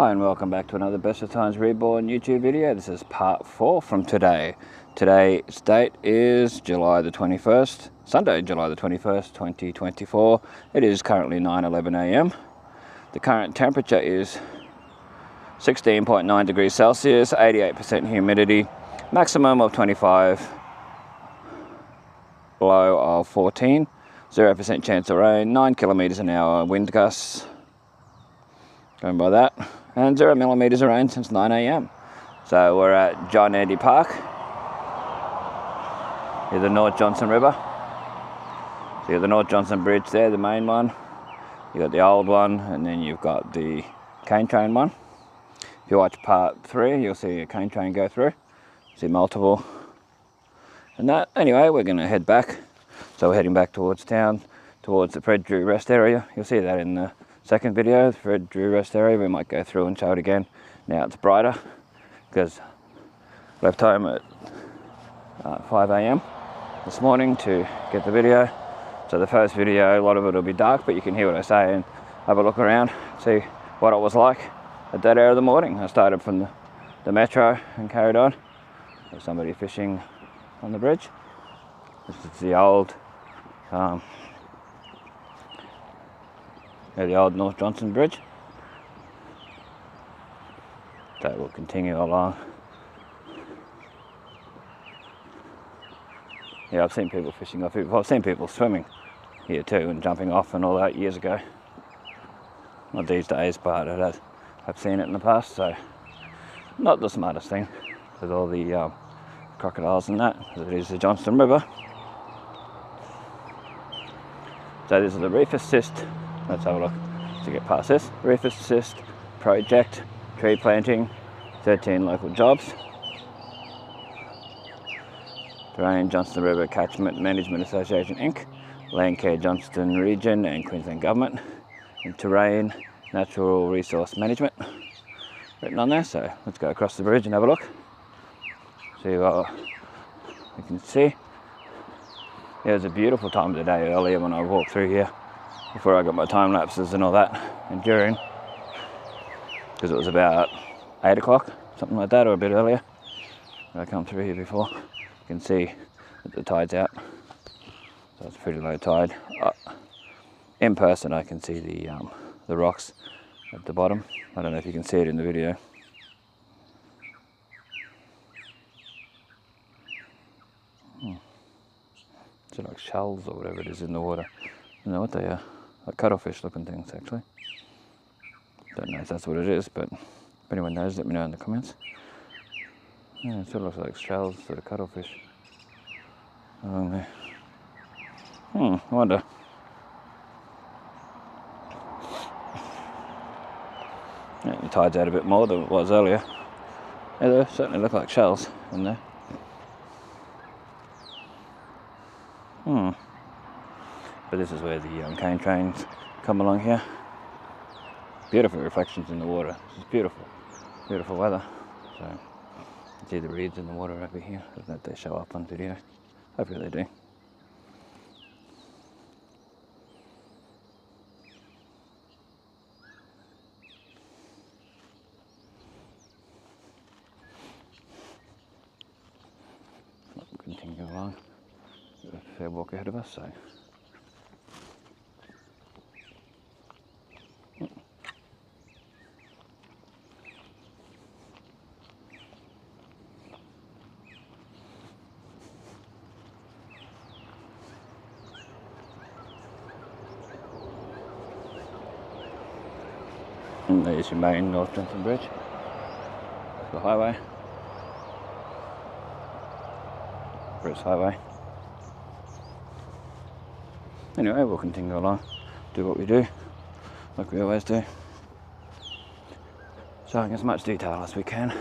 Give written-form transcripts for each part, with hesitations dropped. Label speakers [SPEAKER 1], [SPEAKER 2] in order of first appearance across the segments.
[SPEAKER 1] Hi and welcome back to another Bestestimes Reborn YouTube video. This is part 4 from today. Today's date is July the 21st, Sunday, July the 21st, 2024. It is currently 9:11 a.m. The current temperature is 16.9 degrees Celsius, 88% humidity, maximum of 25, low of 14, 0% chance of rain, 9 kilometers an hour wind gusts, going by that, and 0 millimeters of rain since 9 a.m. So we're at John Andy Park, here's the North Johnstone River. So you have the North Johnstone Bridge there, the main one. You got the old one, and then you've got the cane train one. If you watch part 3, you'll see a cane train go through. See multiple. And that, anyway, we're going to head back. So we're heading back towards town, towards the Fred Drew Rest area. You'll see that in the second video, the Fred Drew Rest area. We might go through and show it again. Now it's brighter because left home at 5 a.m. this morning to get the video. So the first video, a lot of it will be dark, but you can hear what I say and have a look around, see what it was like at that hour of the morning. I started from the metro and carried on. There's somebody fishing on the bridge. This is the old North Johnstone Bridge. So we'll continue along. Yeah, I've seen people fishing off it. I've seen people swimming here too and jumping off and all that years ago. Not these days, but I've seen it in the past, so not the smartest thing with all the crocodiles and that, as it is the Johnstone River. So this is the Reef Assist. Let's have a look to get past this. Reef Assist project, tree planting, 13 local jobs. Terrain, Johnstone River Catchment Management Association Inc. Land Care Johnstone Region and Queensland Government. And Terrain, Natural Resource Management. Written on there, so let's go across the bridge and have a look. See what we can see. Yeah, it was a beautiful time of the day earlier when I walked through here, before I got my time lapses and all that, and during, because it was about 8 o'clock, something like that, or a bit earlier. I come through here before. You can see that the tide's out, so it's pretty low tide. In person, I can see the rocks at the bottom. I don't know if you can see it in the video. They're like shells or whatever it is in the water. I don't know what they are. Like cuttlefish looking things, actually. Don't know if that's what it is, but if anyone knows, let me know in the comments. Yeah, it sort of looks like shells, sort of cuttlefish along there. I wonder. Yeah, the tide's out a bit more than it was earlier. Yeah, they certainly look like shells in there. But this is where the cane trains come along here. Beautiful reflections in the water. It's beautiful, beautiful weather. So you see the reeds in the water over here. I don't know if they show up on video. Hopefully they do. We'll continue along. Got a fair walk ahead of us, so. And there's your main North Johnstone Bridge, the highway, Bruce Highway. Anyway, we'll continue along, do what we do, like we always do, showing as much detail as we can.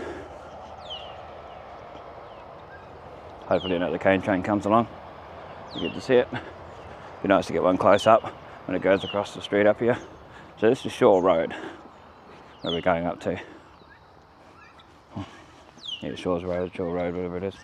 [SPEAKER 1] Hopefully another cane train comes along, you get to see it. Be nice to get one close up when it goes across the street up here. So this is Shore Road, where we're going up to. Yeah, Shore Road, whatever it is.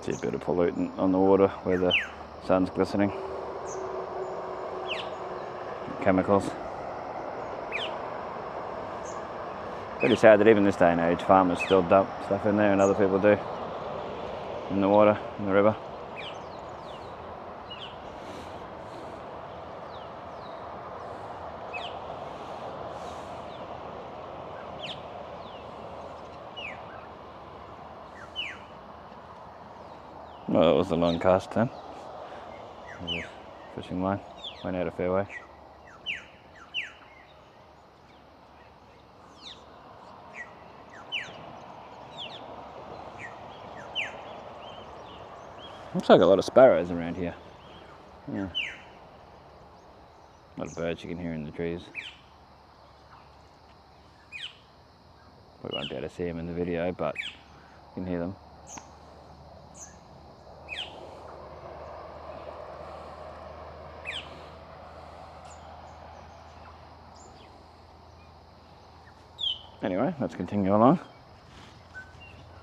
[SPEAKER 1] See a bit of pollutant on the water where the sun's glistening. Chemicals. Pretty sad that even this day and age farmers still dump stuff in there, and other people do in the water, in the river. Well, that was the long cast then. The fishing line went out of fairway. Looks like a lot of sparrows around here. Yeah. A lot of birds you can hear in the trees. We won't be able to see them in the video, but you can hear them. Anyway, let's continue along.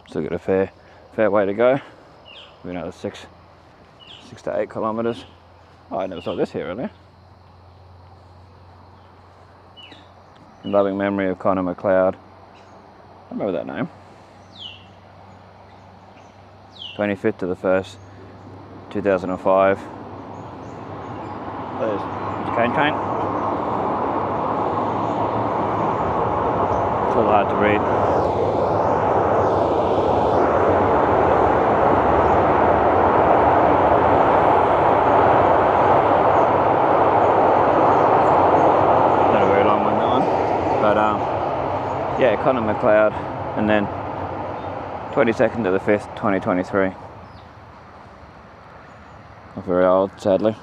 [SPEAKER 1] Still got a fair way to go. We're another 6 to 8 kilometres. Oh, I never saw this here earlier. In loving memory of Connor McLeod. I remember that name. 25th to the 1st, 2005. There's cane train. It's a little hard to read. Yeah, Connor McLeod, and then 22nd to the 5th, 2023. Not very old, sadly.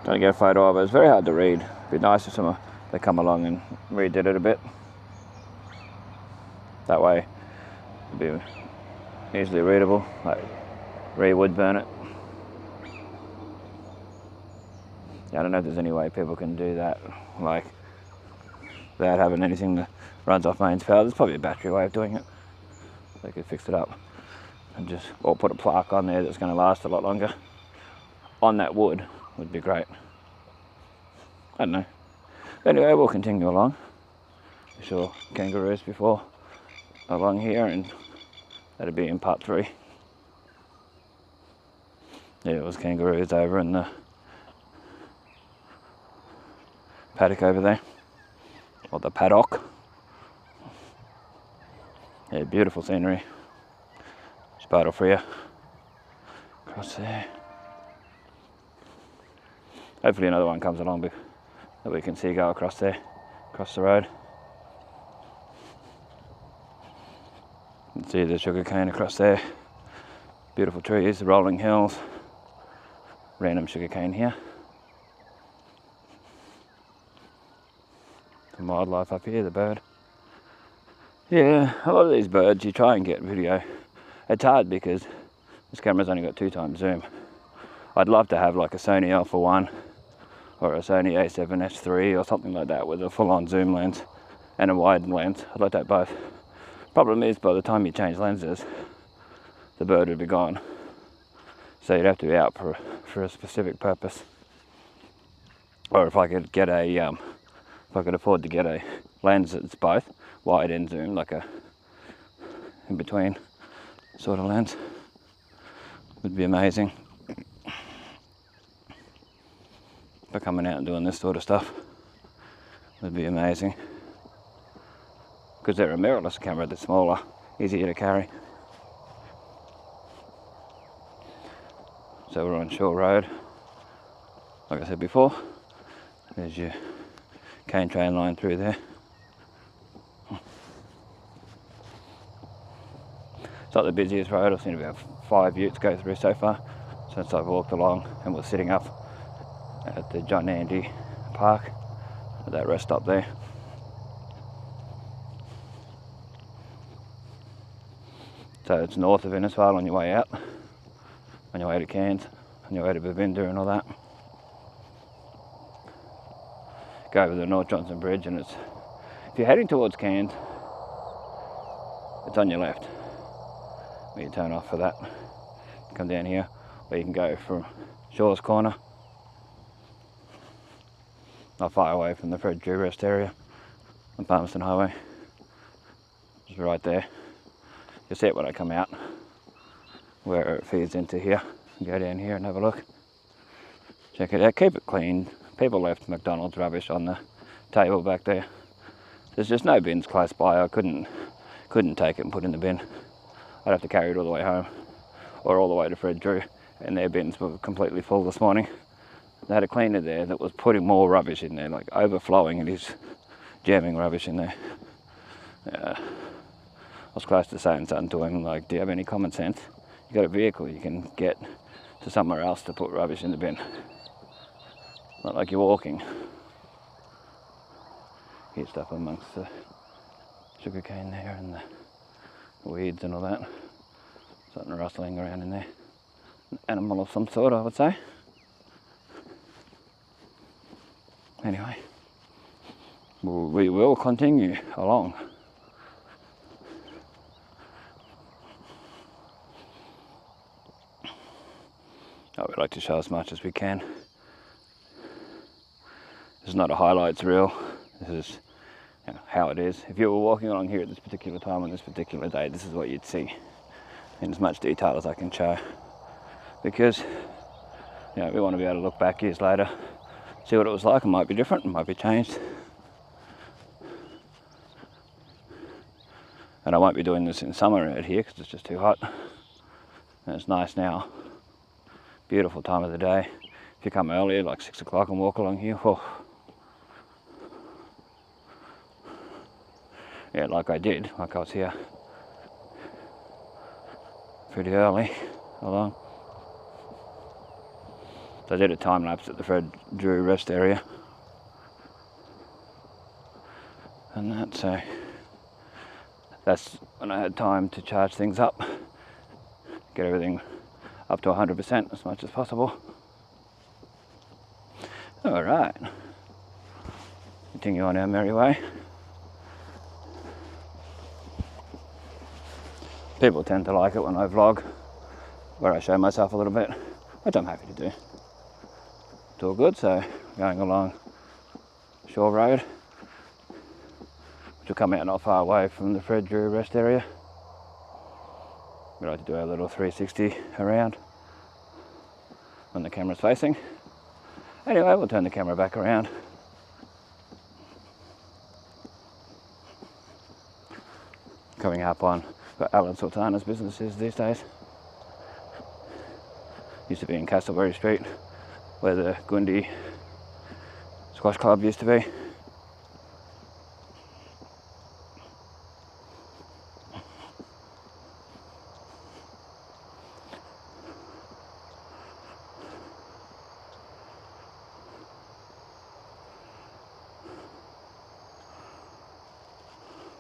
[SPEAKER 1] Trying to get a photo of it. It's very hard to read. It'd be nice if they come along and redid it a bit. That way, it'd be easily readable, like Ray Woodburn it. I don't know if there's any way people can do that, like, without having anything that runs off mains power. There's probably a battery way of doing it. They could fix it up and just, or put a plaque on there that's going to last a lot longer. On that wood would be great. I don't know. But anyway, we'll continue along. We saw kangaroos before along here, and that'll be in part 3. Yeah, it was kangaroos over in the paddock over there, or the paddock. Yeah, beautiful scenery. Sparta Freya across there. Hopefully another one comes along that we can see go across there, across the road. You can see the sugar cane across there. Beautiful trees, the rolling hills. Random sugar cane here. Some wildlife up here, the bird. Yeah, a lot of these birds you try and get video. It's hard because this camera's only got 2x zoom. I'd love to have like a Sony Alpha 1 or a Sony A7S III or something like that with a full-on zoom lens and a wide lens. I'd like to have both. Problem is, by the time you change lenses, the bird would be gone. So you'd have to be out for a specific purpose. Or if I could get if I could afford to get a lens that's both wide and zoom, like a in between sort of lens, would be amazing. For coming out and doing this sort of stuff, would be amazing. Because they're a mirrorless camera, they're smaller, easier to carry. So we're on Shore Road. Like I said before, there's your cane train line through there. It's not the busiest road. I've seen about 5 utes go through so far since I've walked along, and we're sitting up at the John Andy Park at that rest stop there. So it's north of Innisfail on your way out, on your way to Cairns, on your way to Babinda and all that. Go over the North Johnstone Bridge, and it's, if you're heading towards Cairns, it's on your left where you turn off for that. Come down here, or you can go from Shaw's Corner, not far away from the Fred Drew rest area on Palmerston Highway. Just right there. You'll see it when I come out, where it feeds into here. Go down here and have a look. Check it out, keep it clean. People left McDonald's rubbish on the table back there. There's just no bins close by. I couldn't take it and put it in the bin. I'd have to carry it all the way home, or all the way to Fred Drew, and their bins were completely full this morning. They had a cleaner there that was putting more rubbish in there, like overflowing, and he's jamming rubbish in there. I was close to saying something to him, like, do you have any common sense? You got a vehicle, you can get to somewhere else to put rubbish in the bin. Not like you're walking. Here's stuff amongst the sugarcane there and the weeds and all that. Something rustling around in there. An animal of some sort, I would say. Anyway, we will continue along. I would like to show as much as we can. This is not a highlights reel. This is how it is. If you were walking along here at this particular time on this particular day, this is what you'd see in as much detail as I can show. Because we want to be able to look back years later, see what it was like. It might be different, it might be changed. And I won't be doing this in summer out here because it's just too hot. And it's nice now. Beautiful time of the day. If you come earlier, like 6 o'clock, and walk along here, yeah, like I did, like I was here pretty early along. So I did a time lapse at the Fred Drew rest area. And that's when I had time to charge things up, get everything up to 100% as much as possible. Alright, continue on our merry way. People tend to like it when I vlog, where I show myself a little bit, which I'm happy to do. It's all good, so going along Shore Road, which will come out not far away from the Fred Drew rest area. We like to do our little 360 around when the camera's facing. Anyway, we'll turn the camera back around. Coming up on what Alan Sultana's business is these days. Used to be in Castleberry Street, where the Gundi Squash Club used to be.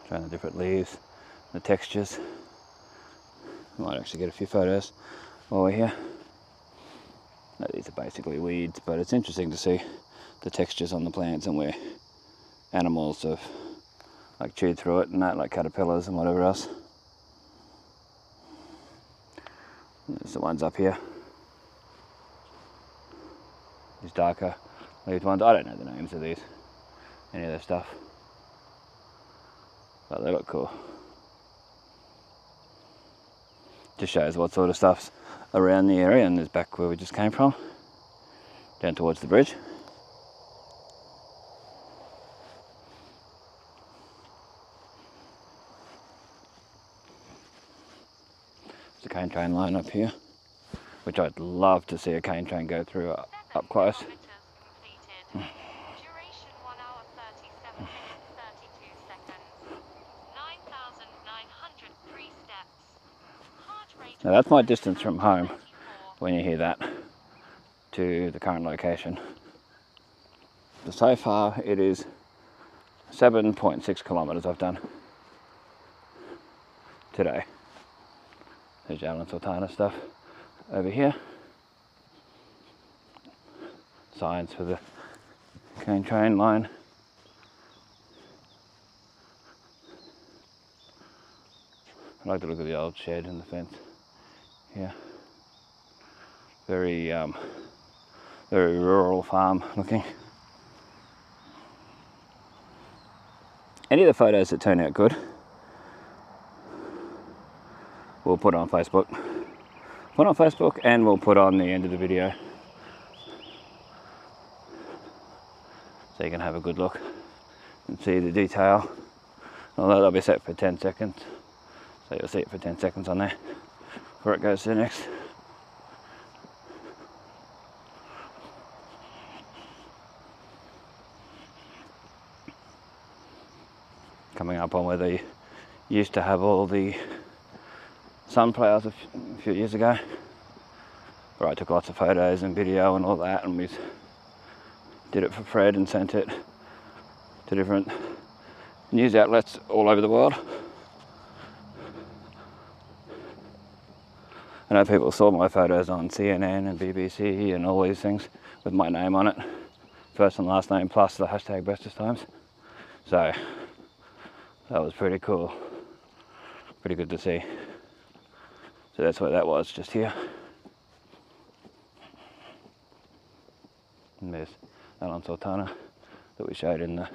[SPEAKER 1] Trying the different leaves, the textures. Might actually get a few photos while we're here. No, these are basically weeds, but it's interesting to see the textures on the plants and where animals have like chewed through it and that, like caterpillars and whatever else. There's the ones up here. These darker leaved ones. I don't know the names of these, any of this stuff, but they look cool. Just shows what sort of stuff's around the area, and there's back where we just came from, down towards the bridge. There's a cane train line up here, which I'd love to see a cane train go through up close. Now that's my distance from home when you hear that to the current location. So far it is 7.6 kilometres I've done today. There's Alan Sultana stuff over here. Signs for the cane train line. I like the look of the old shed and the fence. Yeah. Very rural farm looking. Any of the photos that turn out good, we'll put on Facebook. Put on Facebook, and we'll put on the end of the video, so you can have a good look and see the detail. Although they'll be set for 10 seconds, so you'll see it for 10 seconds on there before it goes to the next. Coming up on where they used to have all the sunflowers a few years ago, where I took lots of photos and video and all that, and we did it for Fred and sent it to different news outlets all over the world. I know people saw my photos on CNN and BBC and all these things with my name on it, first and last name plus the hashtag Bestestimes. So that was pretty cool, pretty good to see. So that's where that was, just here. And there's Alan Sultana that we showed in the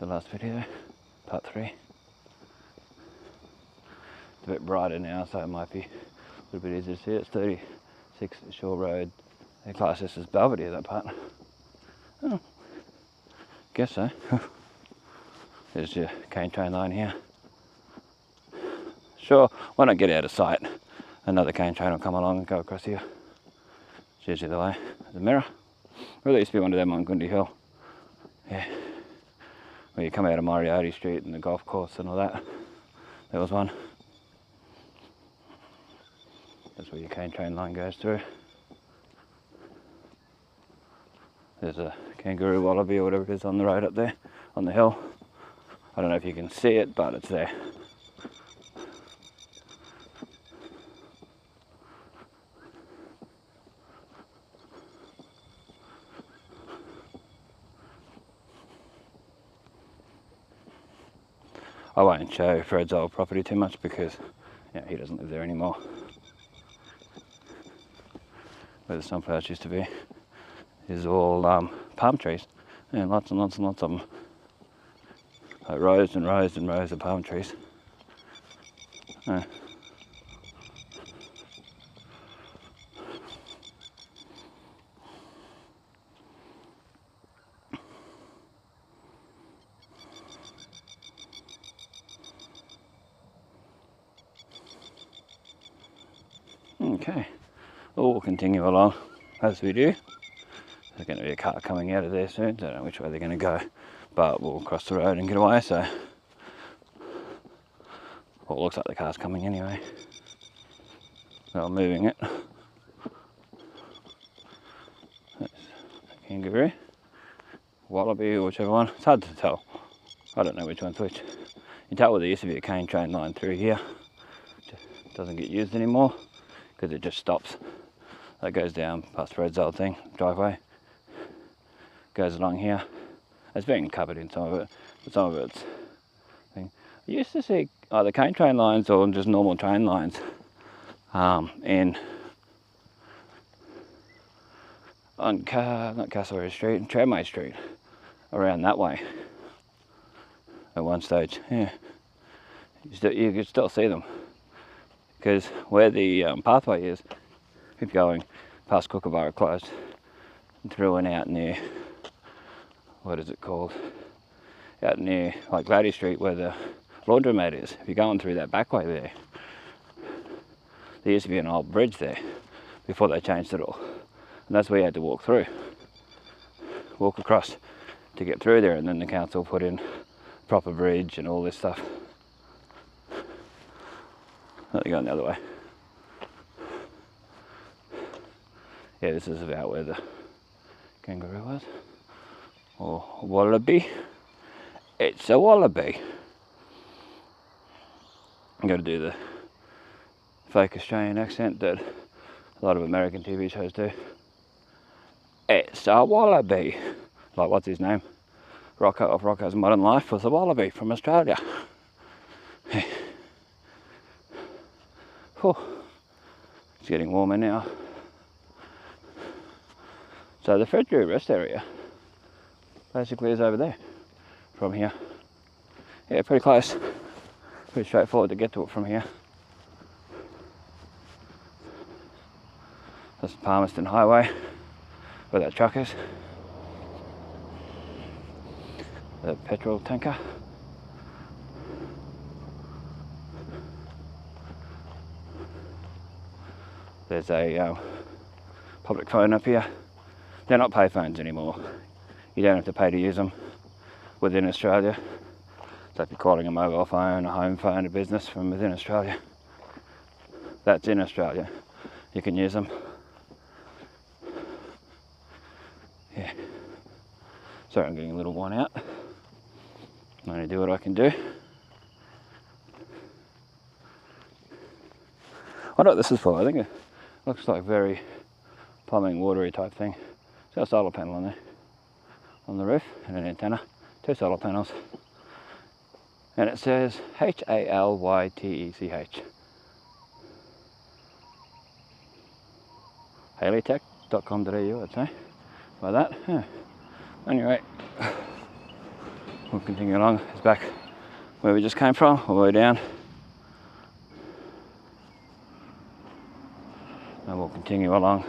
[SPEAKER 1] last video, part 3. It's a bit brighter now, so it might be a little bit easier to see. It's 36 Shore Road. They class this as Belvedere, that part. Oh, guess so. There's your cane train line here. Sure, when I get out of sight, another cane train will come along and go across here. It's usually the way. The mirror. Well, there used to be one of them on Gundy Hill. Yeah. Where you come out of Moriarty Street and the golf course and all that. There was one. That's where your cane train line goes through. There's a kangaroo wallaby or whatever it is on the road up there, on the hill. I don't know if you can see it, but it's there. I won't show Fred's old property too much because he doesn't live there anymore. Where the sunflowers used to be is all palm trees, and lots and lots and lots of them. Like rows and rows and rows of palm trees. Okay, we'll continue along as we do. There's going to be a car coming out of there soon. Don't know which way they're going to go, but we'll cross the road and get away. So, well, it looks like the car's coming anyway. Well, moving it. That's a kangaroo, wallaby, or whichever one. It's hard to tell. I don't know which one's which. You can tell where there used to be a cane train line through here. It doesn't get used anymore because it just stops. That goes down past Fred's old thing, driveway. Goes along here. It's been covered in some of it, but some of it's thing. I used to see either cane train lines or just normal train lines in on not Castlereagh Street, Tramway Street, around that way. At one stage, yeah, you could still see them because where the pathway is, keep going past Kookaburra Close and through and out near, what is it called? Out near like Gladys Street where the laundromat is. If you're going through that back way there used to be an old bridge there before they changed it all. And that's where you had to walk through. Walk across to get through there, and then the council put in proper bridge and all this stuff. They're going the other way. Yeah, this is about where the kangaroo was. Or wallaby. It's a wallaby. I'm going to do the fake Australian accent that a lot of American TV shows do. It's a wallaby. Like, what's his name? Rocco of Rocco's Modern Life was a wallaby from Australia. Whew. It's getting warmer now. So the Fred Drew rest area basically is over there from here. Yeah, pretty close. Pretty straightforward to get to it from here. That's the Palmerston Highway, where that truck is. The petrol tanker. There's a public phone up here. They're not pay phones anymore. You don't have to pay to use them within Australia. So if you're calling a mobile phone, a home phone, a business from within Australia, that's in Australia, you can use them. Yeah. Sorry, I'm getting a little worn out. I'm going to do what I can do. I know what this is for. I think it looks like very plumbing, watery type thing. It's got a solar panel on there, on the roof, and an antenna. 2 solar panels. And it says HALYTECH. Haleytech.com.au, I'd say. By that. Yeah. Anyway, we'll continue along. It's back where we just came from, all the way down. And we'll continue along.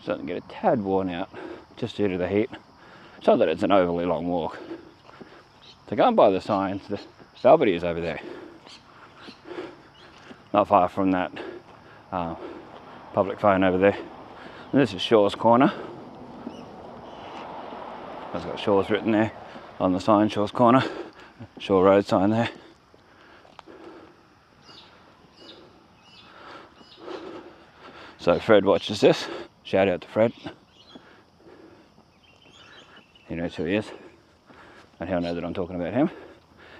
[SPEAKER 1] Starting to get a tad worn out just due to the heat. It's not that it's an overly long walk. So going by the signs, the Belvedere is over there. Not far from that public phone over there. And this is Shaw's Corner. It's got Shaw's written there on the sign, Shaw's Corner. Shaw Road sign there. So Fred watches this. Shout out to Fred. He knows who he is, and he'll know that I'm talking about him.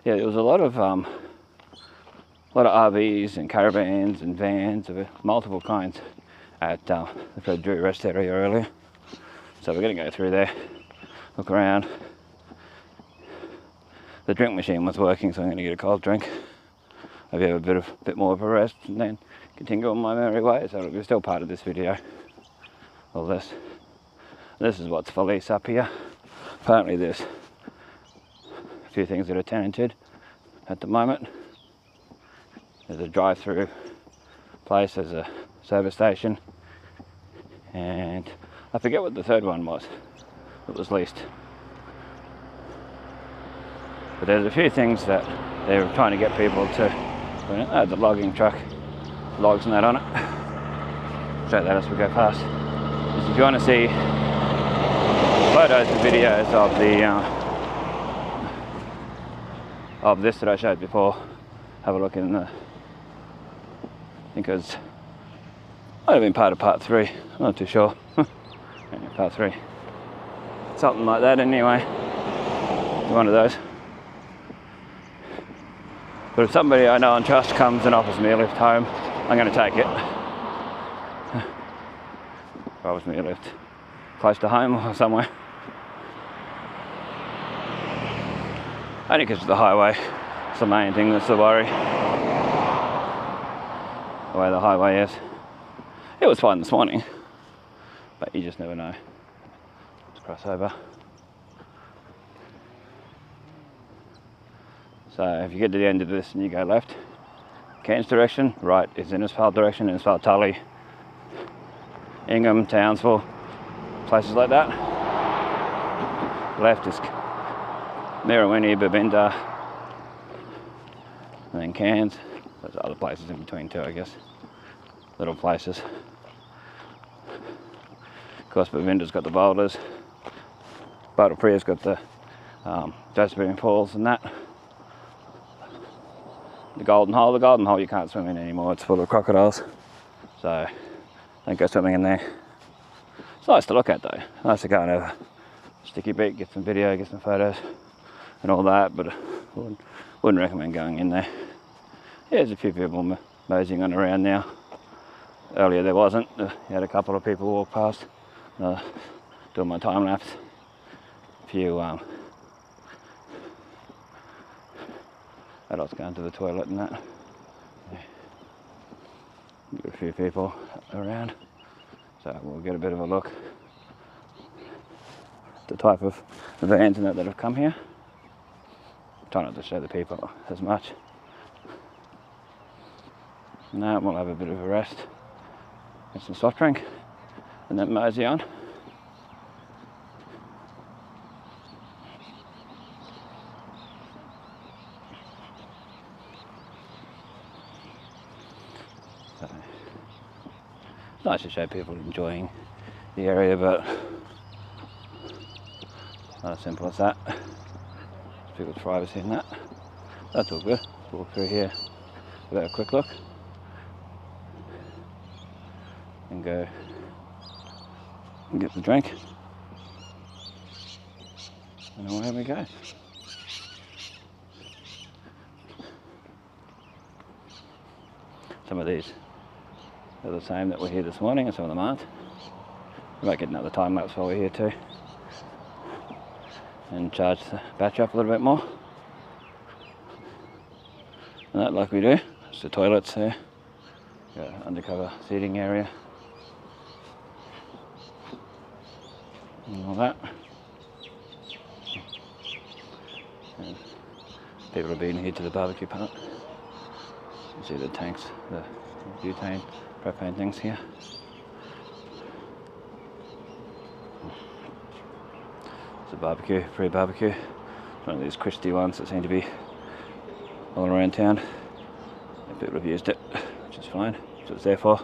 [SPEAKER 1] Yeah, there was a lot of RVs and caravans and vans of multiple kinds at the Fred Drew rest area earlier. So we're going to go through there, look around. The drink machine was working, so I'm going to get a cold drink. Maybe have a bit more of a rest, and then continue on my merry way. So it'll be still part of this video. All this. This is what's for lease up here. Apparently there's a few things that are tenanted at the moment. There's a drive-through place, there's a service station, and I forget what the third one was that was leased. But there's a few things that they're trying to get people to. The logging truck, logs and that on it. Show that as we go past. So if you want to see photos and videos of the of this that I showed before, have a look in the, I think it was, might have been part of part 3, I'm not too sure. Part 3, something like that anyway. One of those. But if somebody I know and trust comes and offers me a lift home, I'm going to take it. Offers me a lift close to home or somewhere. Only because of the highway. It's the main thing that's the worry. The way the highway is. It was fine this morning, but you just never know. Let's cross over. So if you get to the end of this and you go left, Cairns direction, right is Innisfail direction, Innisfail, Tully, Ingham, Townsville, places like that. Left is Mirrawinny, Babinda, and then Cairns. There's other places in between too, I guess. Little places. Of course, Babinda's got the boulders. Boulder-Pria's got the Josephine Falls and that. The Golden Hole you can't swim in anymore, it's full of crocodiles. So, don't go swimming in there. It's nice to look at though. Nice to go and have a sticky beat, get some video, get some photos and all that, but I wouldn't recommend going in there. Yeah, there's a few people moseying on around now. Earlier there wasn't. You had a couple of people walk past, doing my time lapse. A few adults going to the toilet and that. Got a few people around, so we'll get a bit of a look at the type of vans and that have come here. Try not to show the people as much. Now we'll have a bit of a rest, get some soft drink, and then mosey on. So, it's nice to show people enjoying the area, but not as simple as that. People's privacy and that. That's all good. Walk through here, have a quick look, and go and get the drink, and away we go. Some of these are the same that were here this morning, and some of them aren't. We might get another time lapse while we're here too, and charge the battery up a little bit more. And that, like we do, it's the toilets there, got an undercover seating area, and all that. And people have been here to the barbecue part. You see the tanks, the butane, propane things here. It's a barbecue, free barbecue. One of these Christie ones that seem to be all around town. And people have used it, which is fine. That's what it's there for.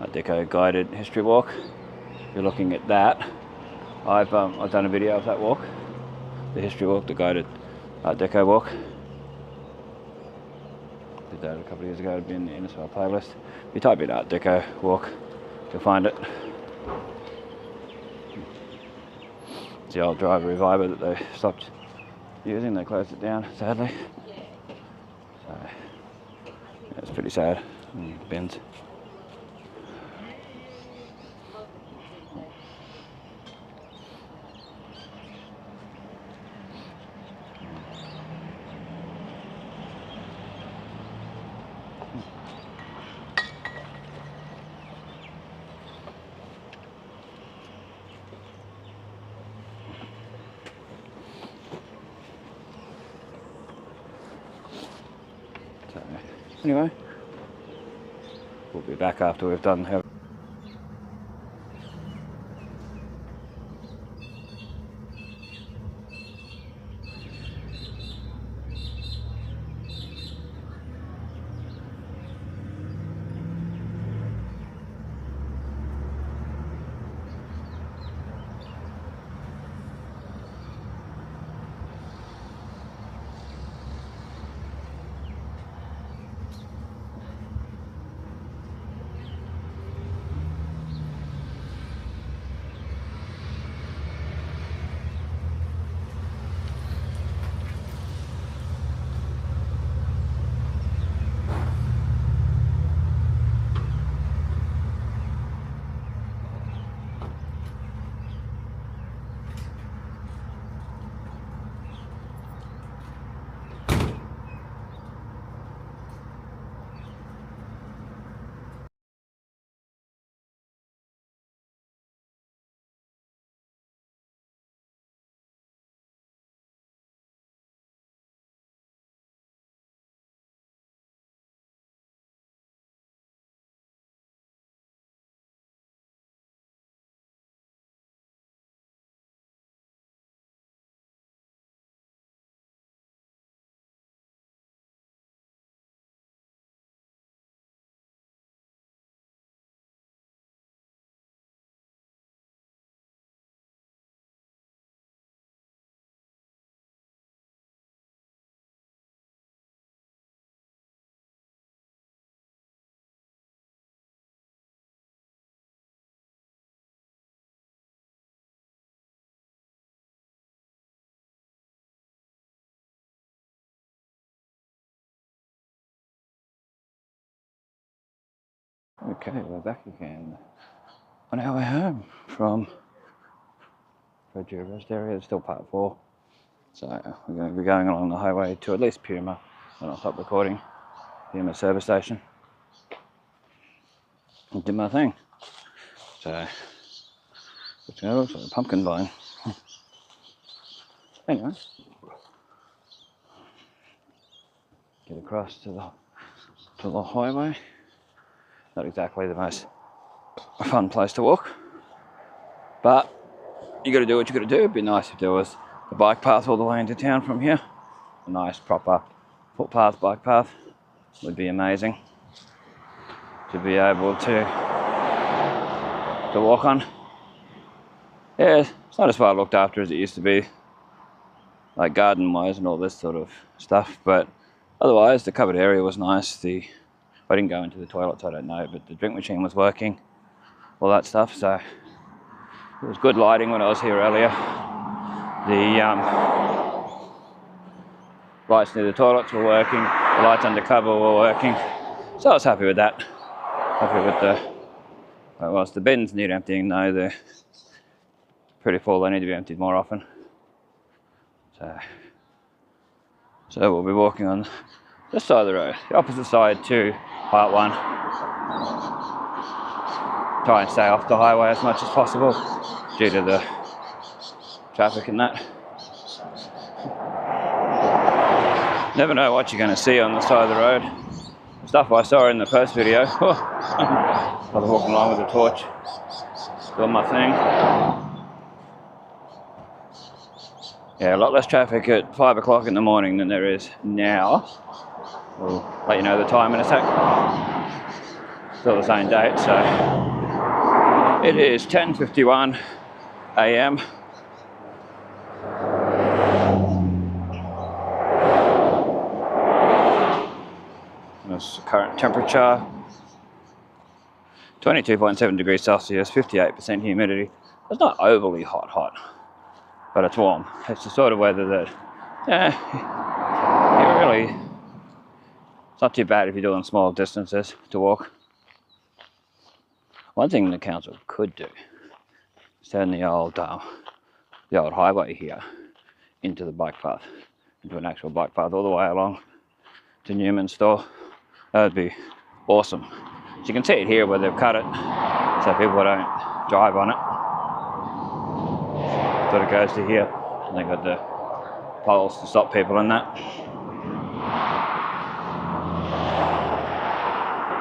[SPEAKER 1] Art Deco guided history walk. If you're looking at that, I've done a video of that walk, the history walk, the guided Art Deco walk. Did that a couple of years ago. It'd be in the Innisfail playlist. If you type in Art Deco walk, you'll find it. It's the old driver reviver that they stopped using. They closed it down, sadly. So yeah, it's pretty sad. Bins. So anyway, we'll be back after we've done her. Okay, we're back again on our way home from Due rest area. It's still part 4. So we're going to be going along the highway to at least Puma when I stop recording. Puma service station. And do my thing. So it looks like a pumpkin vine. Anyway. Get across to the highway. Not exactly the most fun place to walk. But you got to do what you got to do. It'd be nice if there was a bike path all the way into town from here. A nice proper footpath, bike path would be amazing to be able to walk on. Yeah, it's not as well looked after as it used to be, like garden wise and all this sort of stuff, but otherwise the covered area was nice. I didn't go into the toilets, I don't know, but the drink machine was working, all that stuff, so it was good lighting when I was here earlier. The lights near the toilets were working, the lights undercover were working, so I was happy with that. Happy with whilst the bins need emptying though, they're pretty full, they need to be emptied more often. So we'll be walking on this side of the road, the opposite side to part 1. Try and stay off the highway as much as possible due to the traffic and that. Never know what you're going to see on the side of the road. The stuff I saw in the first video. I was walking along with a torch, doing my thing. Yeah, a lot less traffic at 5 o'clock in the morning than there is now. We'll let you know the time in a sec. Still the same date, so it is 10:51 a.m. That's the current temperature. 22.7 degrees Celsius, 58% humidity. It's not overly hot, but it's warm. It's the sort of weather that, it's not too bad if you're doing small distances to walk. One thing the council could do is turn the old highway here into the bike path, into an actual bike path all the way along to Newman's store. That would be awesome. So you can see it here where they've cut it, so people don't drive on it. Sort of goes to here, and they've got the poles to stop people in that.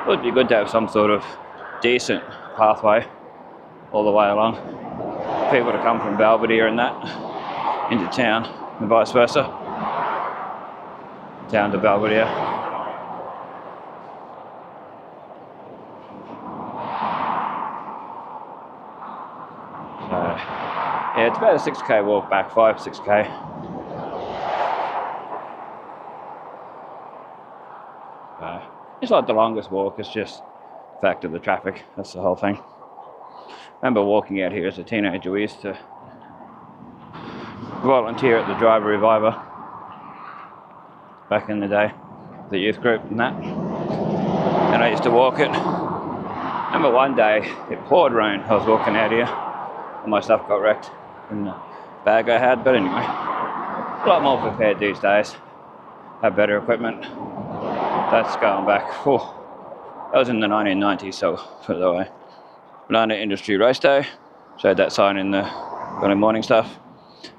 [SPEAKER 1] It would be good to have some sort of decent pathway all the way along. People to come from Belvedere and that into town, and vice versa. Town to Belvedere. Yeah, it's about a 6k walk back, 6k. It's not the longest walk, it's just the fact of the traffic, that's the whole thing. I remember walking out here as a teenager. We used to volunteer at the Driver Reviver back in the day, the youth group and that. And I used to walk it. I remember one day it poured rain, I was walking out here and my stuff got wrecked in the bag I had, but anyway, a lot more prepared these days, have better equipment. That's going back, that was in the 1990s, so put it that way. Banana Industry Race Day, showed that sign in the early morning stuff.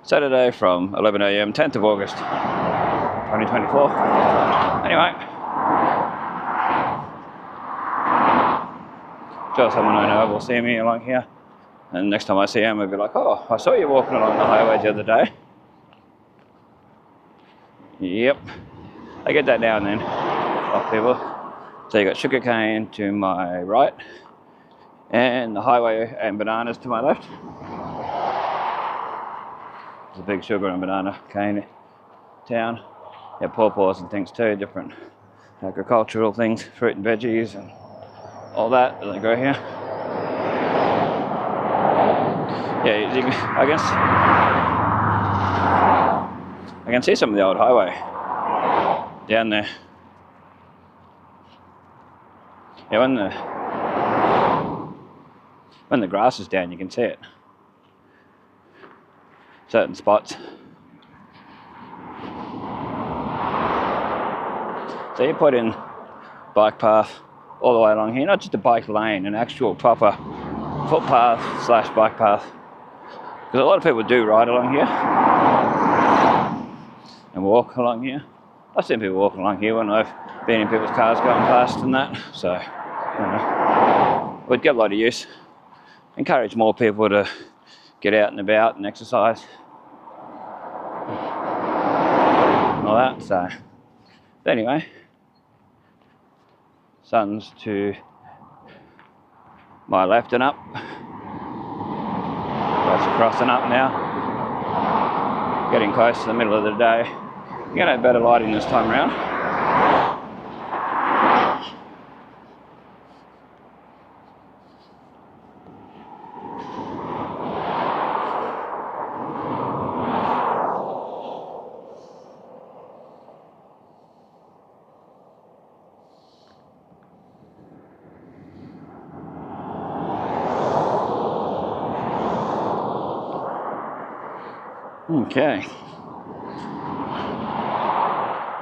[SPEAKER 1] Saturday from 11 a.m, 10th of August, 2024. Anyway, sure someone I know will see me along here, and next time I see him I'll be like, oh, I saw you walking along the highway the other day. Yep, I get that now and then off people. So you got sugarcane to my right, and the highway and bananas to my left. There's a big sugar and banana cane town. Yeah, pawpaws and things too, different agricultural things, fruit and veggies and all that they grow here. Yeah, I can see some of the old highway down there. Yeah, when the grass is down, you can see it. certain spots. So you put in bike path all the way along here, not just a bike lane, an actual proper footpath / bike path. Because a lot of people do ride along here and walk along here. I've seen people walking along here when I've been in people's cars going past and that. So, you know, we'd get a lot of use. Encourage more people to get out and about and exercise and all that. So, but anyway, sun's to my left and up. That's crossing up now. Getting close to the middle of the day. You're going to have better lighting this time around. Okay.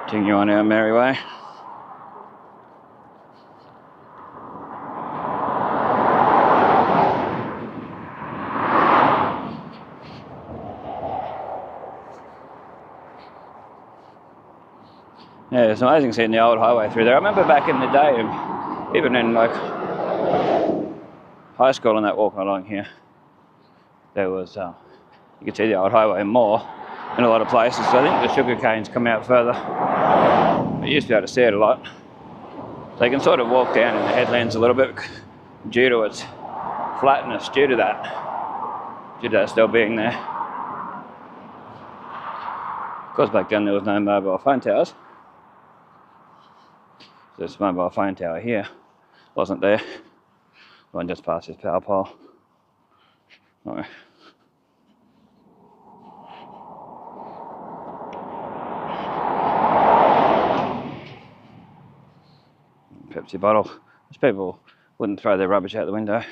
[SPEAKER 1] Continue on our merry way. Yeah, it's amazing seeing the old highway through there. I remember back in the day, even in like high school and that, walking along here, there was, you could see the old highway more in a lot of places. So I think the sugar canes come out further. You used to be able to see it a lot. So you can sort of walk down in the headlands a little bit due to its flatness, due to that still being there. Of course, back then there was no mobile phone towers. So this mobile phone tower here wasn't there. One just past this power pole. Right. Pepsi bottle. Most people wouldn't throw their rubbish out the window.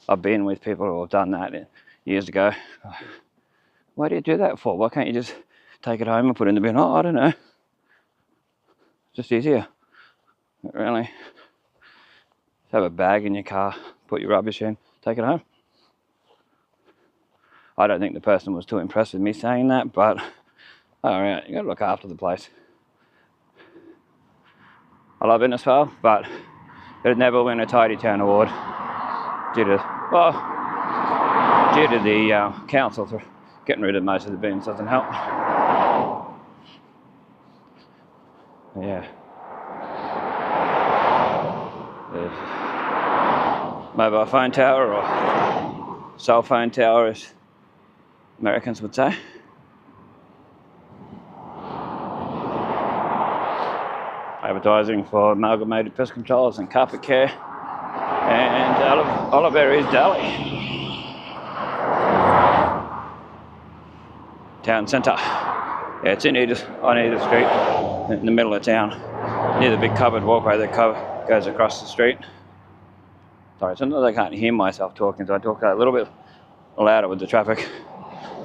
[SPEAKER 1] I've been with people who have done that years ago. Why do you do that for? Why can't you just take it home and put it in the bin? Oh, I don't know. It's just easier. Not really. Just have a bag in your car, put your rubbish in, take it home. I don't think the person was too impressed with me saying that, but alright, you gotta look after the place. I love Innisfail, but it'd never win a Tidy Town award due to the council for getting rid of most of the bins. Doesn't help. Yeah. The mobile phone tower, or cell phone tower as Americans would say. Advertising for amalgamated pest controllers and carpet care and Oliver's Deli. Town centre. Yeah, it's on either street, in the middle of town, near the big covered walkway that goes across the street. Sorry, sometimes I can't hear myself talking, so I talk a little bit louder with the traffic.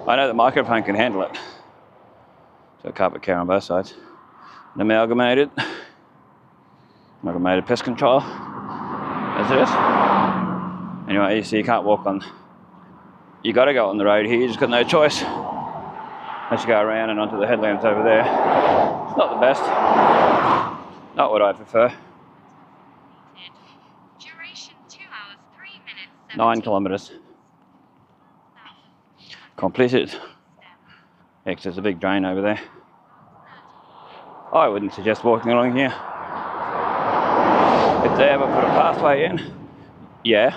[SPEAKER 1] I know the microphone can handle it. So carpet care on both sides. And amalgamated pest control, as it is. Anyway, you see, you can't walk on. You got to go on the road here. You just got no choice. Unless you go around and onto the headlands over there. It's not the best. Not what I prefer.
[SPEAKER 2] Duration 2 hours, 3 minutes,
[SPEAKER 1] 9 kilometres. Completed. Yeah, 'cause there's a big drain over there. I wouldn't suggest walking along here. If they ever put a pathway in, yeah.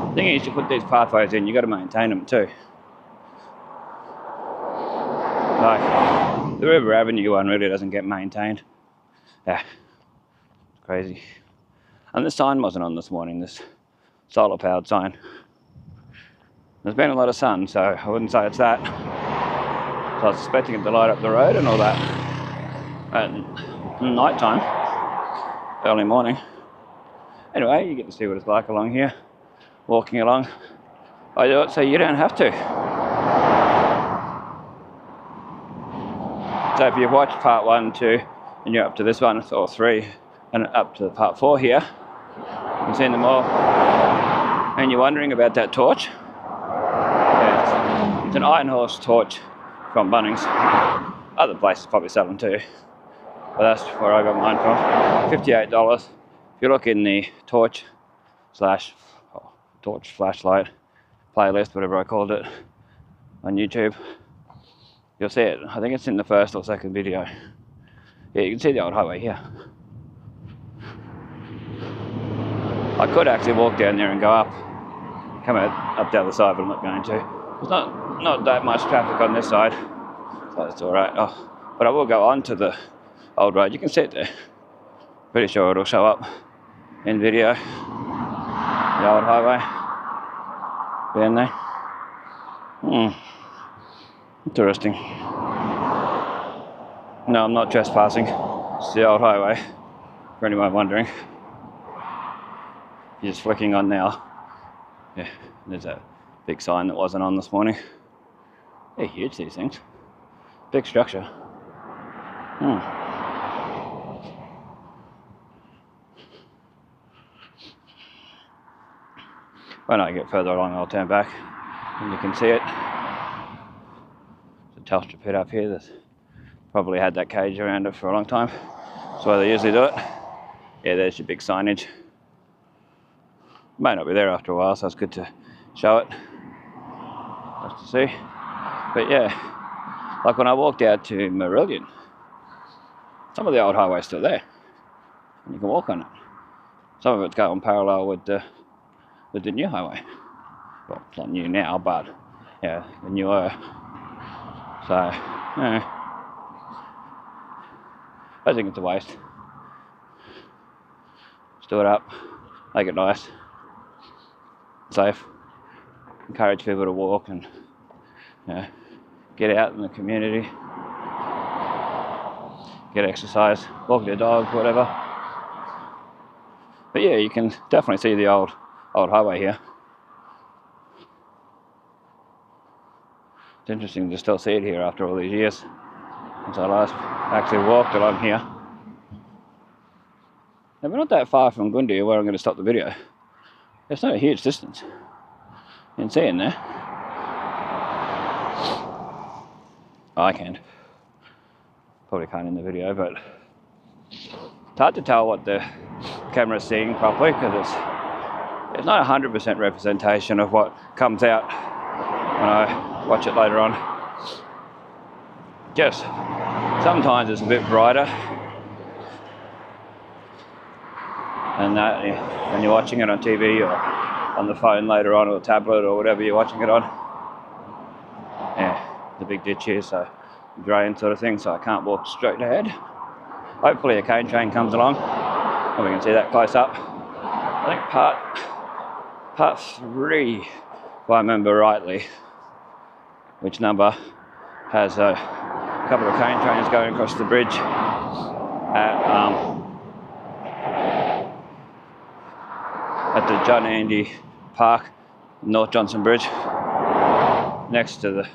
[SPEAKER 1] The thing is, you put these pathways in, you got to maintain them too. Like, the River Avenue one really doesn't get maintained. Yeah, it's crazy. And the sign wasn't on this morning, this solar powered sign. There's been a lot of sun, so I wouldn't say it's that. So I was expecting it to light up the road and all that at night time, early morning. Anyway, you get to see what it's like along here, walking along. I do it so you don't have to. So if you've watched part 1, 2, and you're up to this one, or 3, and up to part 4 here, you've seen them all, and you're wondering about that torch, yeah, it's an Iron Horse torch from Bunnings. Other places probably sell them too, but that's where I got mine from. $58. If you look in the torch flashlight playlist, whatever I called it, on YouTube, you'll see it. I think it's in the first or second video. Yeah, you can see the old highway here. I could actually walk down there and go up, come out up the other side, but I'm not going to. There's not that much traffic on this side, so it's all right. Oh, but I will go on to the old road. You can see it there. Pretty sure it'll show up in video. The old highway down there. Interesting. No, I'm not trespassing. It's the old highway, for anyone wondering. You're just flicking on now. Yeah, there's that big sign that wasn't on this morning. They're huge, these things. Big structure. When I get further along, I'll turn back and you can see it. There's a Telstra pit up here that's probably had that cage around it for a long time. That's why they usually do it. Yeah, there's your big signage. May not be there after a while, so it's good to show it. Just to see. But yeah, like when I walked out to Marillion, some of the old highway's still there. And you can walk on it. Some of it's going parallel with the new highway. Well, it's not new now, but yeah, the newer. So, yeah. I think it's a waste. Just do it up, make it nice, safe, encourage people to walk and get out in the community, get exercise, walk their dog, whatever. But yeah, you can definitely see the old highway here. It's interesting to still see it here after all these years since I last actually walked along here. Now, we're not that far from Gundy where I'm going to stop the video. It's not a huge distance. You can see in there. Oh, I can. Probably can't in the video, but it's hard to tell what the camera's seeing properly because it's not 100% representation of what comes out when I watch it later on. Just sometimes it's a bit brighter and that when you're watching it on TV or on the phone later on, or tablet or whatever you're watching it on. Yeah, the big ditch here, so drain sort of thing, so I can't walk straight ahead. Hopefully a cane train comes along and we can see that close up. I think part 3, if I remember rightly, which number, has a couple of cane trains going across the bridge at the John Andy Park, North Johnstone Bridge, next to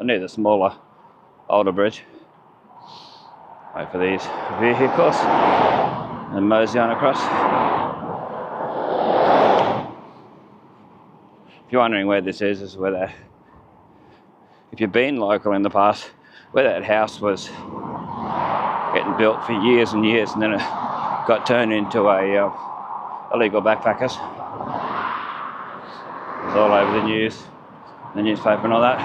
[SPEAKER 1] near the smaller, older bridge. Wait for these vehicles and mosey on across. If you're wondering where this is where that, if you've been local in the past, where that house was getting built for years and years, and then it got turned into a illegal backpackers. It's all over the news, the newspaper and all that.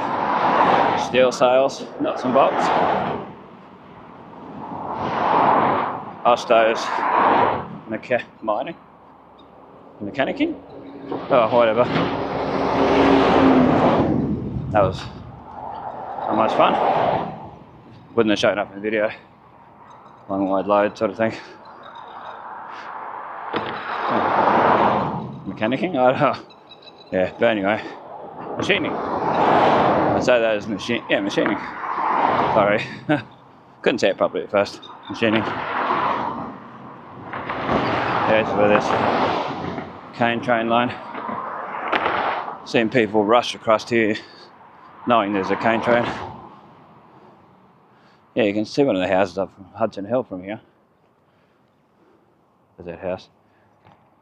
[SPEAKER 1] Steel sales, nuts and bolts. Osto's mechanicking? Oh, whatever. That was not much fun. Wouldn't have shown up in the video. Long wide load sort of thing. Mechanicking? I don't know. Yeah, but anyway. Machining. I'd say that is machining. Sorry. Couldn't say it properly at first. Machining. There's where this cane train line Seeing people rush across here knowing there's a cane train. Yeah, you can see one of the houses up Hudson Hill from here. There's that house.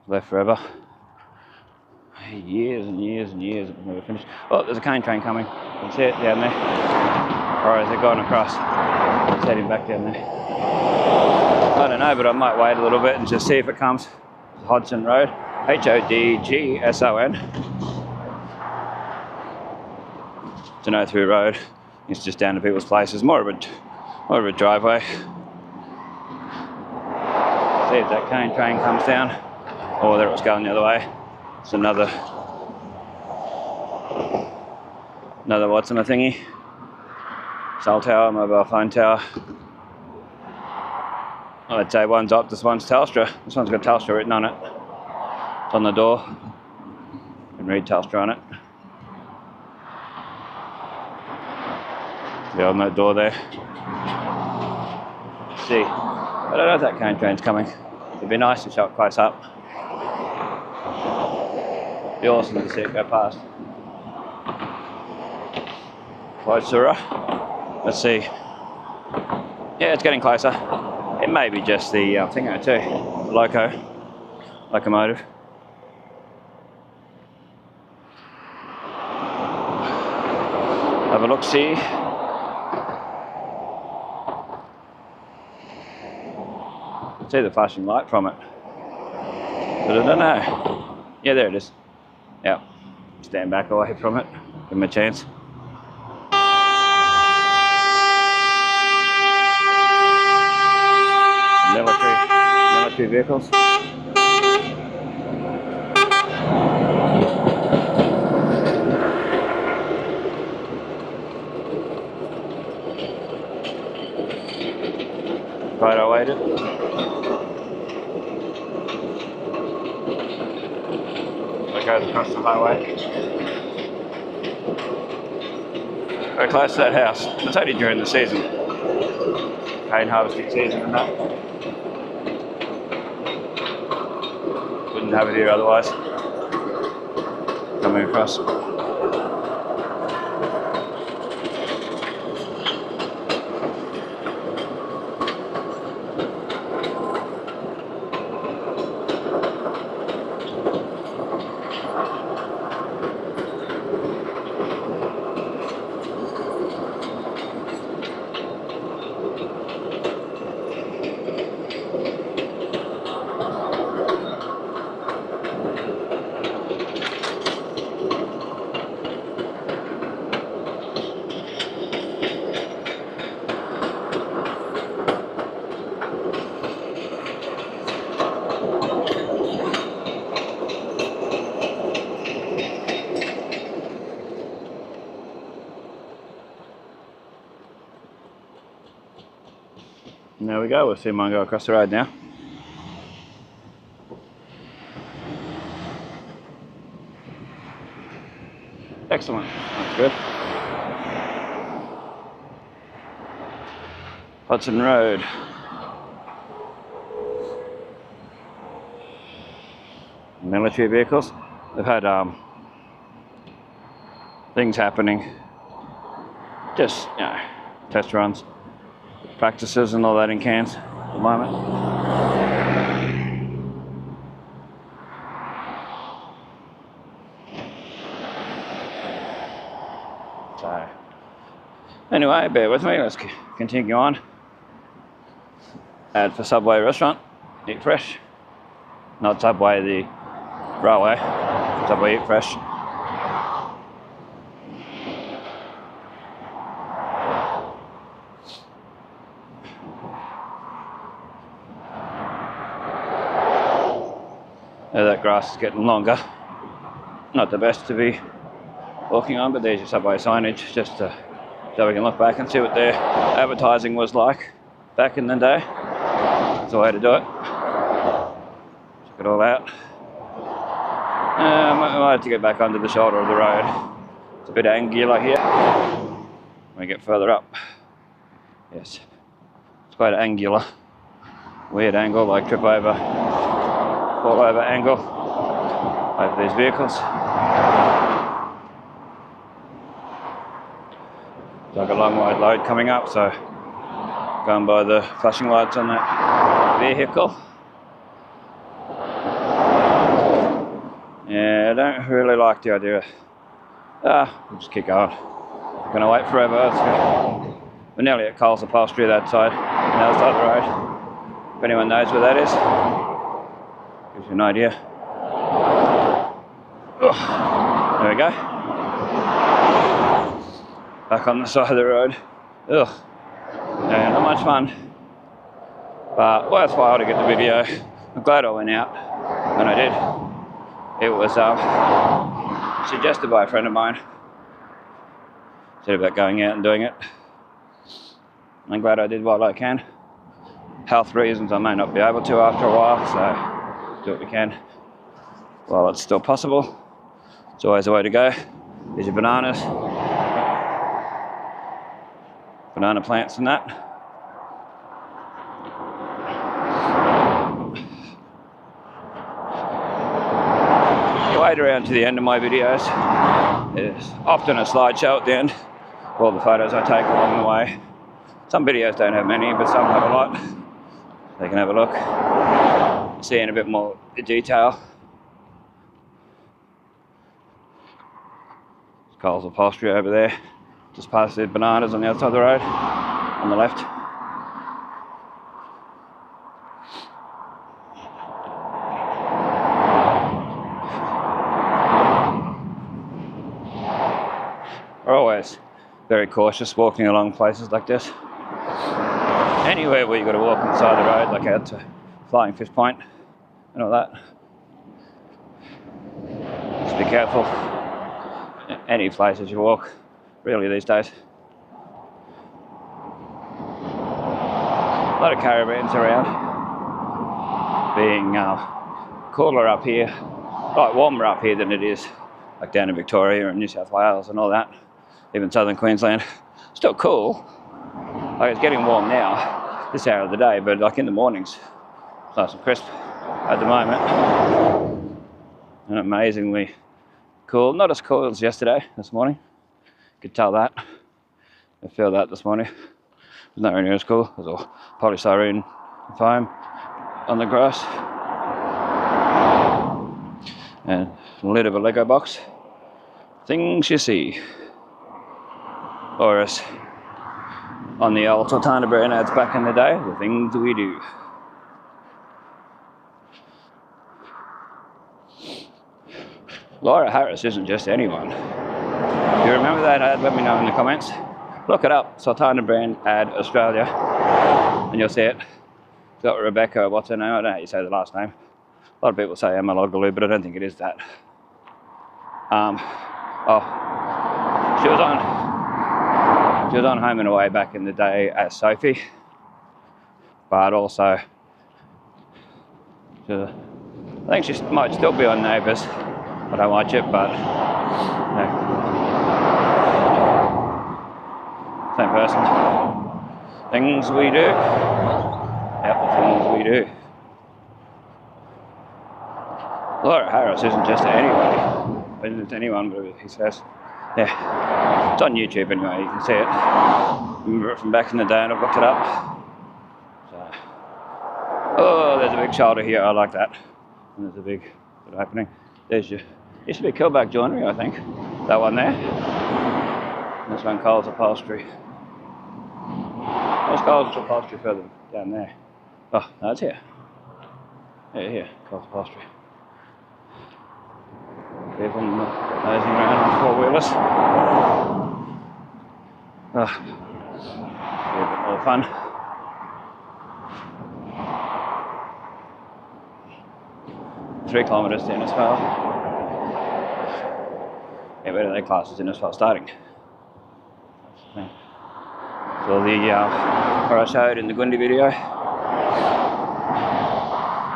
[SPEAKER 1] Left forever. Years and years and years, it never finished. Oh, there's a cane train coming. You can see it down there. Or is it going across? It's heading back down there. I don't know, but I might wait a little bit and just see if it comes. Hodgson Road. Hodgson. It's an no-through road. It's just down to people's places. More of a driveway. See if that cane train comes down. Or whether it was going the other way. It's another what's in the thingy? Cell tower, mobile phone tower. I'd say one's Optus, one's Telstra. This one's got Telstra written on it. It's on the door. You can read Telstra on it. Yeah, on that door there. Let's see. I don't know if that cane train's coming. It'd be nice to show it close up. It'd be awesome to see it go past. Closer. Let's see. Yeah, it's getting closer. It may be just the thingo too. The locomotive. Have a look, see. See the flashing light from it. But I don't know. Yeah, there it is. Yeah. Stand back away from it. Give him a chance. Military vehicles. Photo waited. That goes across the highway. Very close to that house. It's only during the season. Cane harvesting season and that. Wouldn't have it here otherwise. Coming across. And there we go, we'll see mine go across the road now. Excellent, that's good. Hudson Road. Military vehicles. They've had things happening. Just, you know, test runs. Practices and all that in Cairns at the moment. So, anyway, bear with me, let's continue on. Ad for Subway restaurant, Eat Fresh. Not Subway, the railway. Subway Eat Fresh. That grass is getting longer. Not the best to be walking on, but there's your Subway signage, just so we can look back and see what their advertising was like back in the day. That's the way to do it. Check it all out. I might have to get back under the shoulder of the road. It's a bit angular here. When we get further up. Yes, it's quite angular. Weird angle, like trip over, fall over angle over these vehicles. like a long wide load coming up, so going by the flashing lights on that vehicle. Yeah, I don't really like the idea of, we'll just keep going. I'm gonna wait forever. We're nearly at Coles Upholstery that side, on the other side of the road. If anyone knows where that is, gives you an idea. There we go. Back on the side of the road. Ugh. Yeah, not much fun, but worthwhile to get the video. I'm glad I went out when I did. It was suggested by a friend of mine. Said about going out and doing it. I'm glad I did while I can. Health reasons, I may not be able to after a while, so do what we can while it's still possible. It's always the way to go. Here's your bananas. Banana plants and that. You wait around to the end of my videos. There's often a slideshow at the end. All the photos I take along the way. Some videos don't have many, but some have a lot. They can have a look. See in a bit more detail. Coles Upholstery over there. Just past the bananas on the other side of the road, on the left. We're always very cautious walking along places like this. Anywhere where you've got to walk on the side of the road, like out to Flying Fish Point and all that. Just be careful. Any places you walk, really these days. A lot of caravans around. Being cooler up here, like warmer up here than it is like down in Victoria and New South Wales and all that. Even southern Queensland. Still cool. Like it's getting warm now, this hour of the day, but like in the mornings, it's nice and crisp at the moment. And amazingly cool. Not as cool as this morning. Could tell that. I feel that this morning. It's not near as cool. There's all polystyrene foam on the grass. And the lid of a Lego box. Things you see. Or as on the old Sultana brand ads back in the day, the things we do. Laura Harris isn't just anyone. If you remember that ad, let me know in the comments. Look it up, Sultana brand ad Australia, and you'll see it. It's got Rebecca, what's her name? I don't know how you say the last name. A lot of people say Emma Lodgaloo, but I don't think it is that. She was on Home and Away back in the day as Sophie, but also, I think she might still be on Neighbours. I don't watch it, but no. Same person. Things we do. Yep, the things we do. Laura Harris isn't just anybody. It's anyone, but he says. Yeah, it's on YouTube anyway, you can see it. Remember it from back in the day and I've looked it up. So. Oh, there's a big shoulder here, I like that. And there's a big sort of opening. There's your, used to be Killback Joinery, I think. That one there. This one, Coles Upholstery. There's Coles Upholstery further down there. Oh, no, it's here. Yeah, here, Coles Upholstery. People nosing around on four-wheelers. Be a bit more fun. Three kilometres to Innisfail. Yeah, where do they class as Innisfail starting? So where I showed in the Gundy video.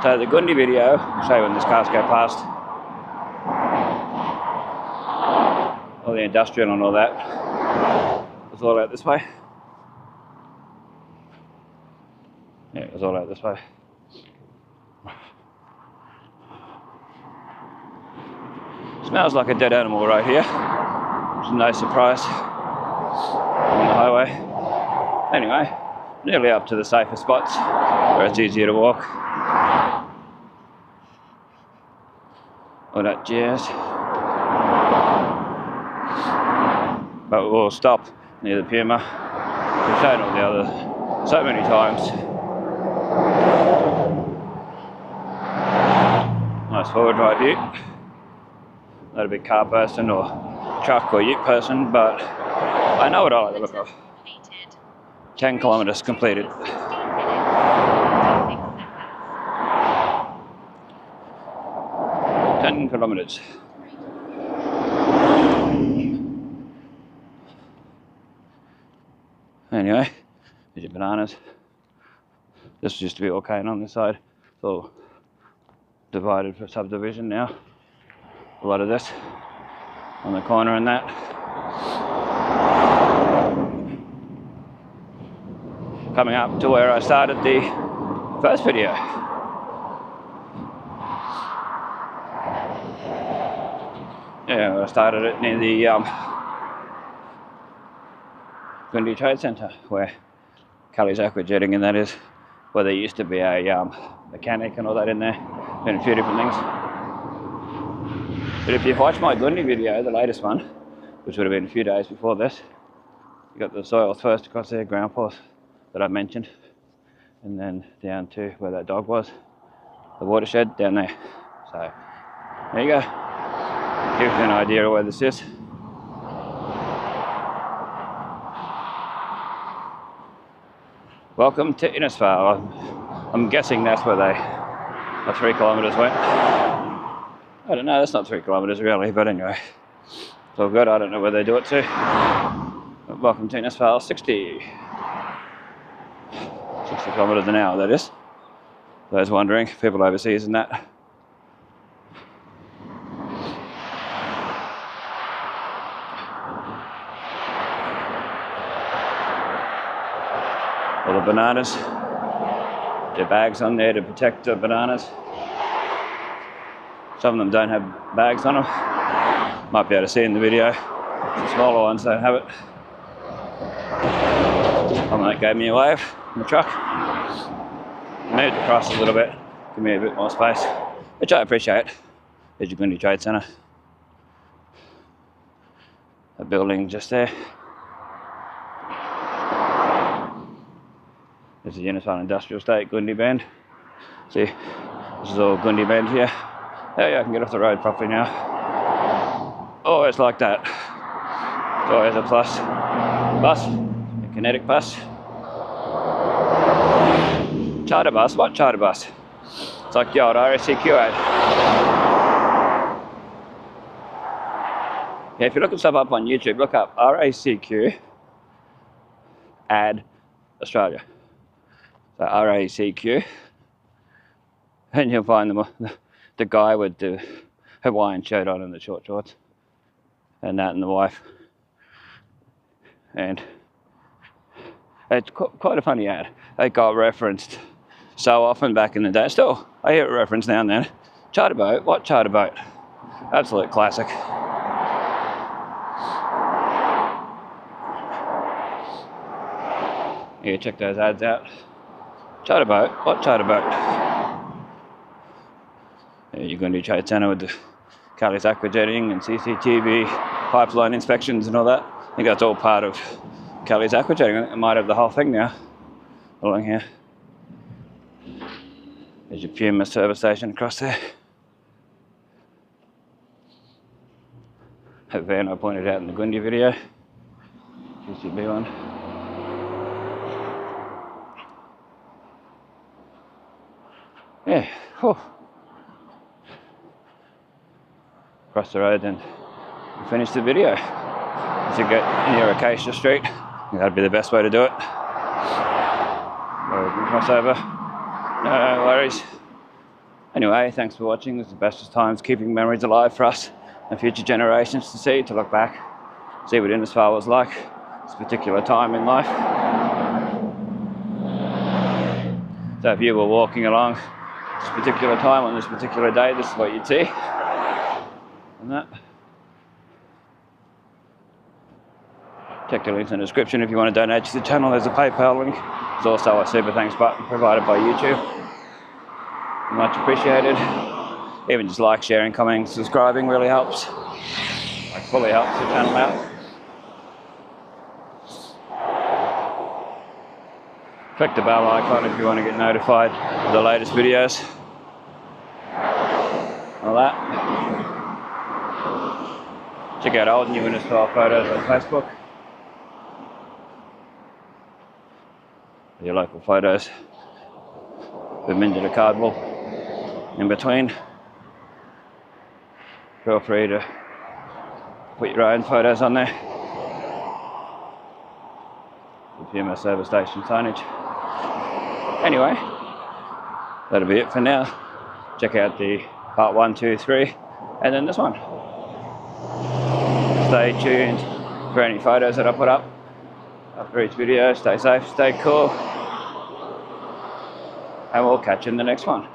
[SPEAKER 1] So the Gundy video, I'll show you when these cars go past. All the industrial and all that. It's all out this way. Yeah, it was all out this way. Smells like a dead animal right here, which is no surprise. on the highway. Anyway, nearly up to the safer spots where it's easier to walk. All that jazz. But we'll stop near the Puma. We've shown all the other so many times. Nice forward right view. Not a big car person or truck or ute person, but I know what I like to look of. 10 kilometres completed. 10 kilometres. Anyway, there's your bananas. This used to be all cane on this side. It's all divided for subdivision now. A lot of this on the corner and that. Coming up to where I started the first video. Yeah, I started it near the Gundy Trade Centre, where Kelly's Aquajetting, and that is where there used to be a mechanic and all that in there. Been a few different things. But if you've watched my Gundy video, the latest one, which would have been a few days before this, you got the soils first across there, ground force that I mentioned, and then down to where that dog was, the watershed down there. So there you go. Gives you an idea of where this is. Welcome to Innisfail. I'm guessing that's where the 3 kilometres went. I don't know, that's not 3 kilometres really, but anyway. It's all good, I don't know where they do it to. But welcome to Innisfail, 60 kilometres an hour, that is. Those wondering, people overseas and that. All the bananas. There are bags on there to protect the bananas. Some of them don't have bags on them. Might be able to see in the video. The smaller ones don't have it. Someone that gave me a wave in the truck. Moved across a little bit, give me a bit more space, which I appreciate. There's your Gundy Trade Centre. A building just there. This is Innisfail Industrial Estate, Gundy Bend. See, this is all Gundy Bend here. There you go, I can get off the road properly now. Oh, it's like that. It's always a plus. Bus, a kinetic bus. Charter bus, what charter bus? It's like the old RSCQ ad. Yeah, if you look stuff up on YouTube, look up RACQ ad Australia. So RACQ, and you'll find the guy with the Hawaiian shirt on and the short shorts, and that, and the wife. And it's quite a funny ad. They got referenced so often back in the day. Still, I hear it referenced now and then. Charter boat, what charter boat? Absolute classic. Yeah, check those ads out. Charter boat, what charter boat? Yeah, you're going to Trade Centre with the Kelly's Aquajetting and CCTV pipeline inspections and all that. I think that's all part of Kelly's Aquajetting. I think it might have the whole thing now along here. There's your Puma service station across there. That van I pointed out in the Gundy video. GCB one. Yeah, whew. Across the road and finish the video. To get near Acacia Street, that'd be the best way to do it. Or we can cross over. No worries. Anyway, thanks for watching. This is Bestestimes, keeping memories alive for us and future generations to see, to look back, see what Innisfail was like, this particular time in life. So if you were walking along this particular time on this particular day, this is what you'd see. And that. Check the links in the description if you want to donate to the channel. There's a PayPal link. There's also a super thanks button provided by YouTube. Much appreciated. Even just like, sharing, commenting, subscribing really helps. Like fully helps the channel out. Click the bell icon if you want to get notified of the latest videos. All that. Check out old new Innisfail photos on Facebook. Your local photos. The minted a cardboard in between. Feel free to put your own photos on there. The Puma service station signage. Anyway, that'll be it for now. Check out the part 1, 2, 3, and then this one. Stay tuned for any photos that I put up after each video. Stay safe, stay cool, and we'll catch you in the next one.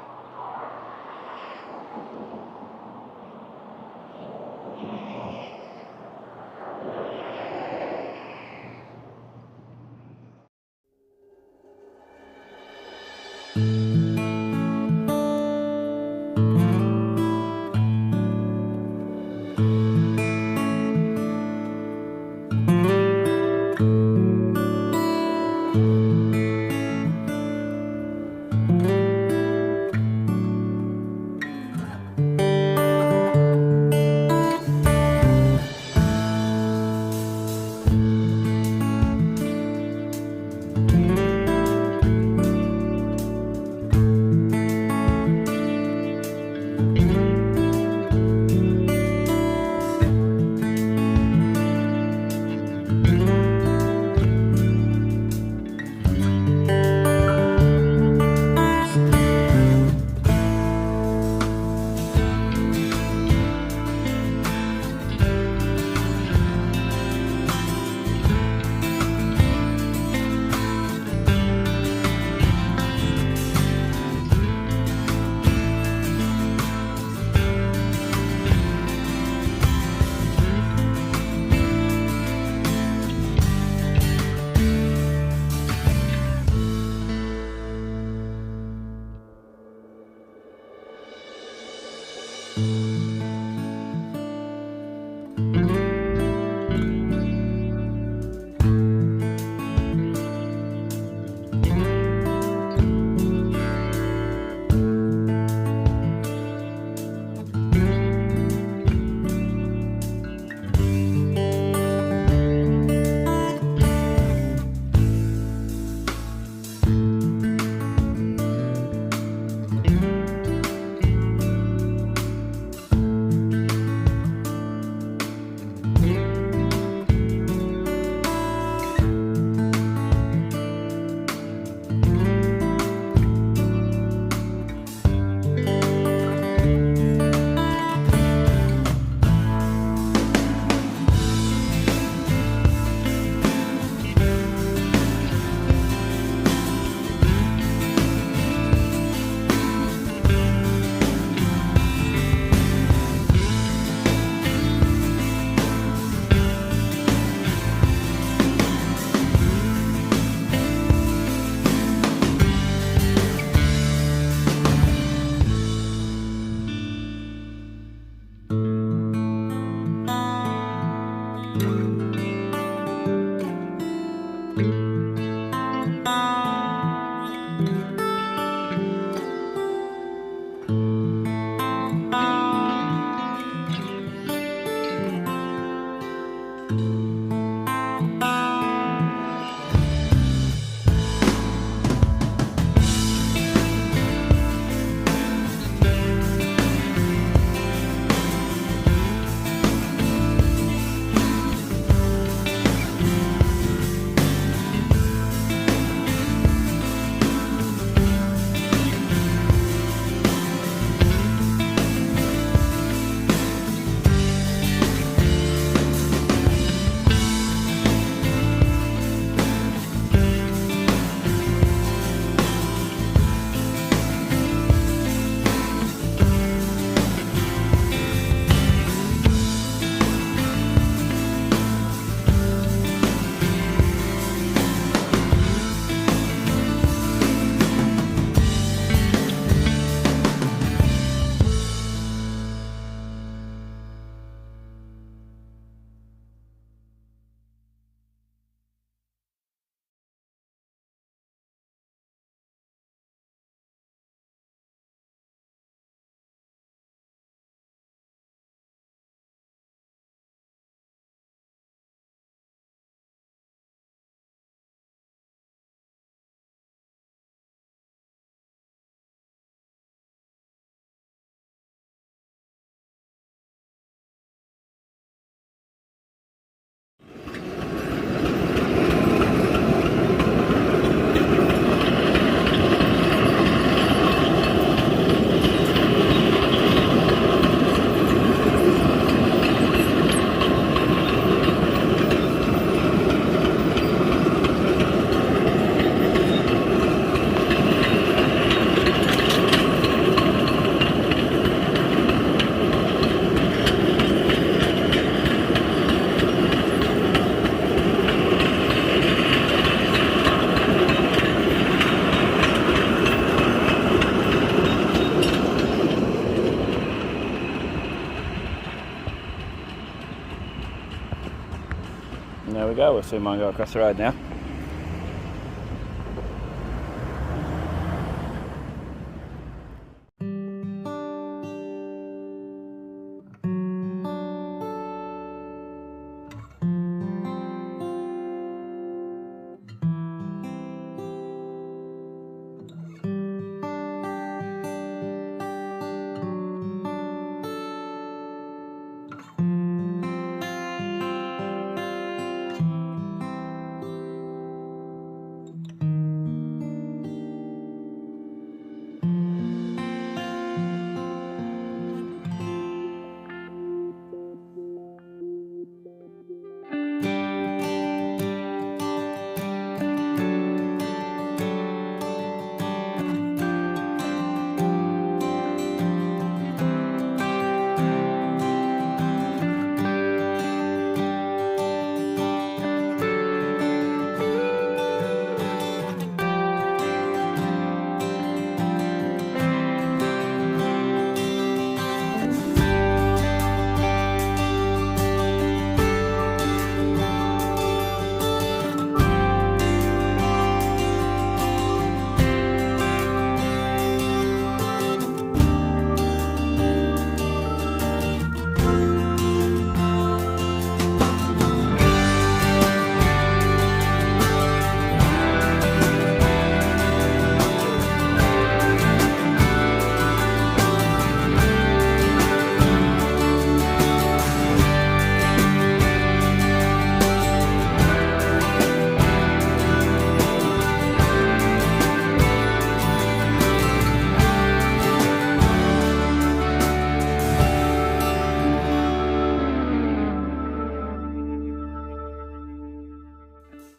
[SPEAKER 1] We'll see mine go across the road now.